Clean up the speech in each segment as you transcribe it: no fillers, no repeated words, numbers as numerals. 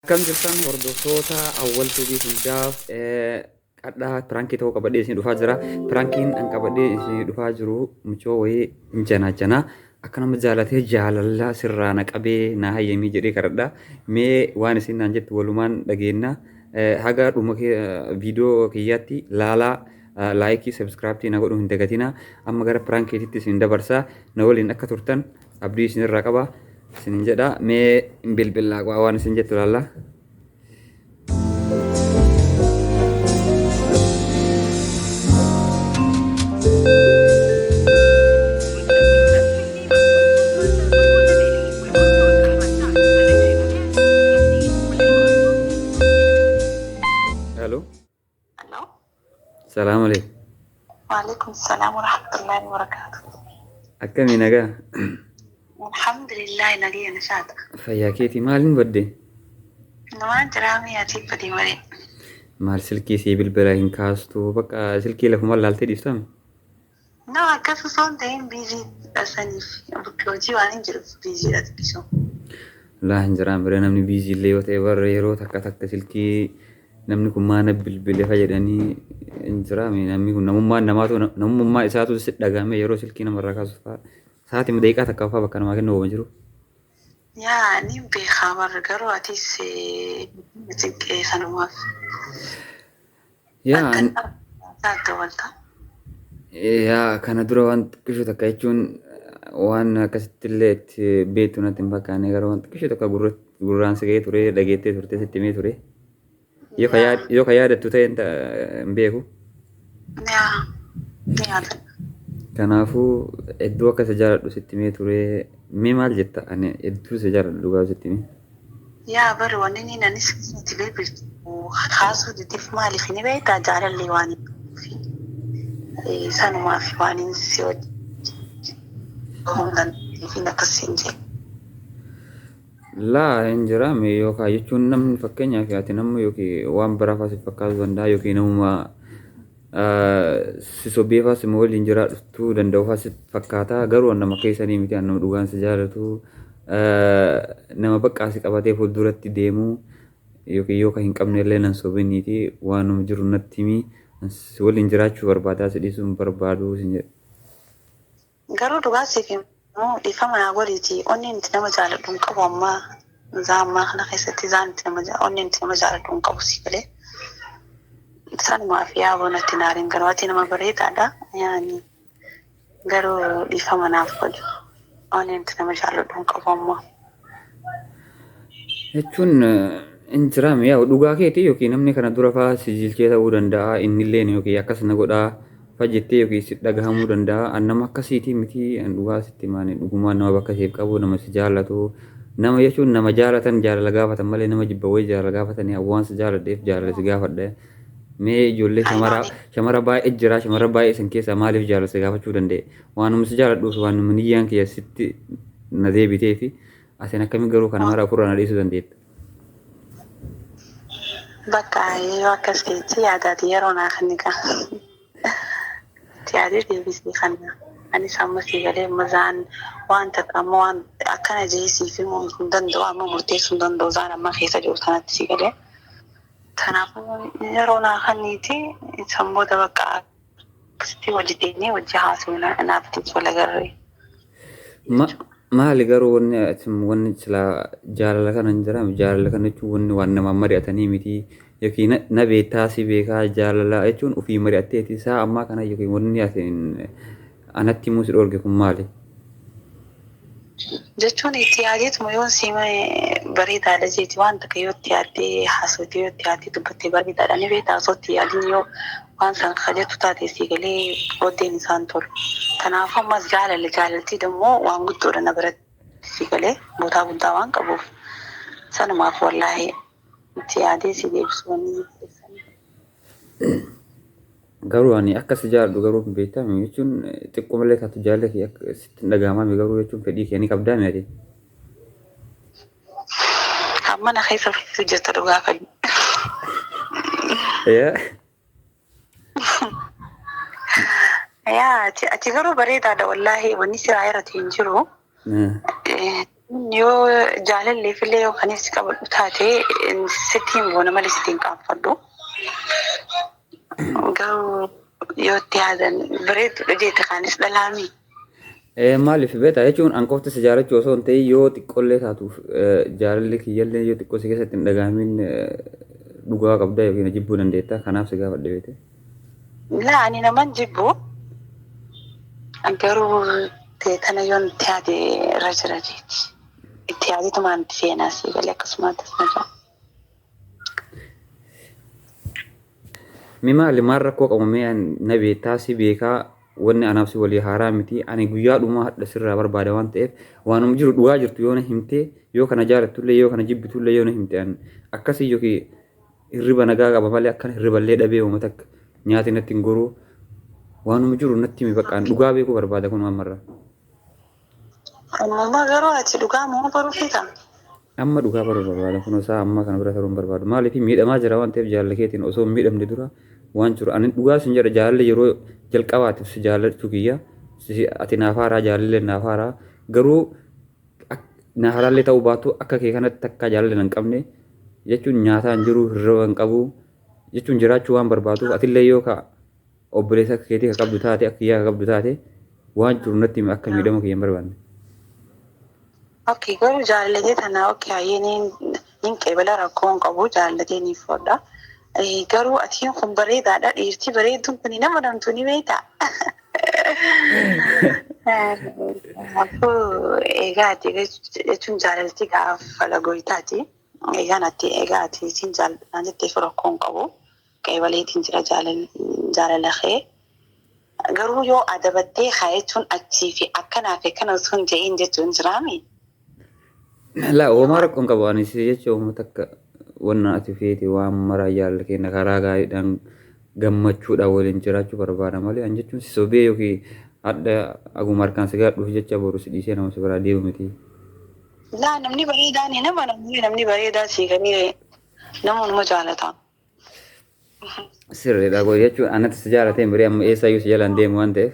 Akkam jirtan hordoftoota awwal tuubii hundaaf qadhaa pirankii ta'uu qabadhee isin dhufaa jira. Pirankiin an qabadhee isin dhufaa jiru mucoo wayii jana akka nama jaalatee jaalala sirraa na qabee na hayyamii jedhee kadhadha. Mee waan isin naan jettu walumaan dhageenya. Haga dhuma viidiyoo kiyyaatti laalaa laayikii sabskiraayibtii na godhuu hin dagatina. Amma gara pirankiititti isin dabarsa. Na waliin akka turtan abdii isinirraa qaba. Isin jedha mee bilbilaa waan isin jettu laalla. Halo. Halo. Salaam alaikum. Waalaikum salam warahmatullahi wabarakatuh. Akkami nagaa? Alhamdulillah nagaa nashaata. Fayyaa keetii maaliin badde? Namaan jiraame ati badii malee. Maal silkii sii bilbila hin kaastu bakka silkii lafuma laaltee dhiiftame? Nama akkas osoo hin ta'in biizii dhasaniif hojii waan hin jiruuf biizii dhasbisu. Laa hin jiraan bira namni biizii illee yoo ta'e barra yeroo takka silkii namni kun maana bilbilee fayyadanii hin jiraame namni kun namummaa isaatu si dhagahame yeroo silkii namarraa kaasuuf fa'a. Sa'aatii daqiiqaa takka fa'aa bakka namaa kennu jiru. Yaa ni beekaa barra garuu atis cinqee sanumaaf. Yaa kana dura waan xiqqishu takka jechuun waan akkasitti illee itti beektu natti hin fakkaanne garuu waan xiqqishu takka gurraan si gahee ture dhageettee turte sitti himee ture. Yoo ka yaadattu ta'e hin beeku. Yaa ni yaadata. Kanaafuu hedduu akka isa jaaladhu sitti himee ture. Mee maal jetta ani hedduu isa jaaladhu dhugaa sitti himee. Yaa bari wanni ni nanis itti bilbiltu kaasuu diddiif maaliif ni beektaa jaalallee waan sanumaaf waan hin si hojjetan akkasiin jedhu. Laa hin jiraame yookaan jechuun namni fakkeenyaaf ati nama yookiin waan baraafaa si fakkaatu danda'a yookiin namuma si sobeefaa si waliin jiraachuu danda'uufaa si fakkaata garuu nama keessanii miti nama dhugaan si jaalatu nama baqqaa si qabatee fuulduratti deemu yookiin yoo kan hin qabne illee nan sobiniiti waanuma jiru natti himi si waliin jiraachuu barbaadaa si dhiisuun barbaadu sin jedhu. Garuu dhugaa siif immoo dhiifama naa godhiiti onni itti nama jaaladhu hin qabu ammaa zaammaa kana keessatti onni itti nama jaaladhu hin qabu si galee. Sanumaaf yaaboo natti naariin garuu ati nama bareedaadha. Garuu dhiifama naaf godhu onni itti nama jaaladhu hin qabu ammaa. Jechuun hin jiraame yaa dhugaa keetii yookiin namni kana dura fa'aa si jilchee ta'uu danda'a innillee yookiin akkas na godhaa fajjettee yookiin si dhagahamuu danda'a nama akkasiitii miti dhugaa sitti maanii dhugumaan nama bakka siif qabu nama si jaallatu nama jechuun nama jaalatan jaalala gaafatan malee nama jibba wayii jaalala gaafatanii waan si jaaladheef jaalala si gaafadha. Mee ijoollee shamara baay'ee jira shamara baay'ee san keessa maaliif jaalala si gaafachuu danda'e waanuma si jaaladhuuf waanuma niyyaan kiyya sitti na deebitee fi asin akkamiin garuu kana mara ofirraa na dhiisuu dandeetta. Bakka yoo akkas keetti yaadaati yeroo naa kan niqaa. Yaadii deebisee kan anis amma si galee mazaan waan takka amma waan akkana jeesiif himuu hin danda'u amma murteessuu hin danda'u zaan amma keessa jiru kanatti si galee. Kanaafuu yeroo naa kanniiti sammoota bakka akkasitti wajji deemnee wajji haasuu naaf tips wal agarree. Maali garuu wanni silaa jaalala kana hin jiraame jaalala kana jechuun wanni waan nama mari'atanii miti yookiin na beektaa si beekaa jaalala jechuun ofii mari'atteeti isaa ammaa kana yookiin wanni asin anatti himuu si dhoorge kun maali? Jechuun itti yaadeetuma yoo siima bareedaadha jeeti waan takka yoo itti yaaddee haasawtee yoo itti yaaddee dubbattee bareedaadha ni beektaa osoo itti yaadiin yoo waan san kajettu taate si galee booddeen isaan tolu. Kanaaf ammas jaalaltii immoo waan guddoodha na biratti si galee bootaa guddaa waan qabuuf sanumaaf wallaahi itti yaadee si deebisuu wanni garuu ani akka si jaalladhu garuu hin beektamu jechuun xiqqoo malee taatu jaalala kee akka sitti hin dhagahamaami garuu jechuun fedhii kee ni qabdaa miti. Amma na keessa fiisu jirta dhugaa fadhi. Yaa ati garuu bareedaadha wallaahi wanni siraa irratti hin jiru. Yoo jaalallee fillee yookaan si qabadhu taate sittiin boona malee sittiin qaanfadhu. Garuu yoo itti yaadan bareeddudha jeette kaanis dhalaami. Maaliif beektaa jechuun hanqofti si jaalachuu osoo hin ta'in yoo xiqqoollee taatuuf jaalalli kiyyallee yoo xiqqoo si keessatti hin dhagaamin dhugaa qabdaa yookiin jibbuu dandeetta kanaaf si gaafadhe beekte. Laa ani naman jibbu garuu tana yoon itti yaade irra jira jeeti. Itti yaadetumaan itti seenaa si galee akkasumas na jira. Mi maali maal rakkoo qabamee na beektaa si beekaa wanni anaaf si walii haaraa miti ani guyyaa dhumaa hadha sirraa barbaada waan ta'eef waanuma jiru dhugaa jirtu yoo na himte yoo kana jaalattullee yoo kana jibbitullee yoo na himte akkasii yookiin hirriba nagaa qaba malee akkana hirriballee dhabee uummata akka nyaati natti hin goruu waanuma jiru natti himi baqqaan dhugaa beekuu barbaada kun ammarra. Amma garuu ati dhugaa moo baruu feeta? Amma dhugaa baruu barbaada kun isaa amma kana bira taruun barbaadu maaliif miidhamaa jira waan ta'eef jaalala keetiin osoo hin miidhamne dura waan jiru ani dhugaa sin jedha jaalala yeroo jalqabaatiif si jaalachuu kiyya ati naaf haaraa jaalallee naaf haaraa garuu naaf haaraallee ta'uu baatu akka kee kanatti akka jaalala hin qabne jechuun nyaataan jiru hirriba hin qabu jechuun jiraachuu waan barbaaduuf atillee yoo ka obboleessa keetii ka qabdu taate akka kiyyaa ka qabdu taate waan jiru natti akka miidhama kiyya hin barbaanne. Okay, garuu jaalallee tanaa okay hayyeen hin qeebala rakkoo hin qabu jaalallee ni fudhaa. Garuu atiin kun bareedaadha dhiirti bareedduun kun nama namtu ni beekta. Egaa ati jechuun jaalalti gaafa lagoytaati. Egaan ati egaa ati isin jaalallaan jettee rakkoo hin qabu. Qeebaleetiin jira jaalala kee. Garuu yoo adabattee haa jechuun achii fi akkanaaf akkana osoo hin je'iin jechuun jiraami. La uumaa rakkoon qabu anis jecha uummata akka wanna ati feete waan maraa jaalala keenya karaa gaariidhaan gammachuudhaan waliin jiraachuu barbaada malee an jechuun si sobee yookiin adda aguma harkaan si gaadhuuf jecha boru si dhiisee nama si biraa deemu miti. Laa namni bareedaan namni bareedaa siigamee namoonni jaalata. Sirriidha godhe jechuun anatti si jaalatee biree amma eessaayyuu si jalaan deemu waan ta'eef.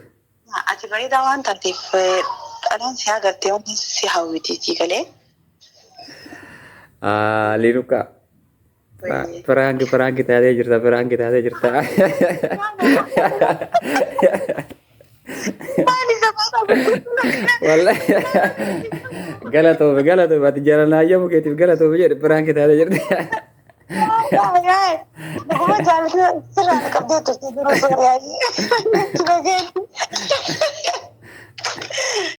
Ati bareedaa waan taateef dhalaan si agartee wanti si hawwitiitii galee. Linuka. Perang taatee jirta. Wallahi galatoof ati jaalalaa ayyamu keetiif galatoof jedhe perang taatee jirta. Nama jaalatee sirraa qabdee turte duruu sooriyaayi.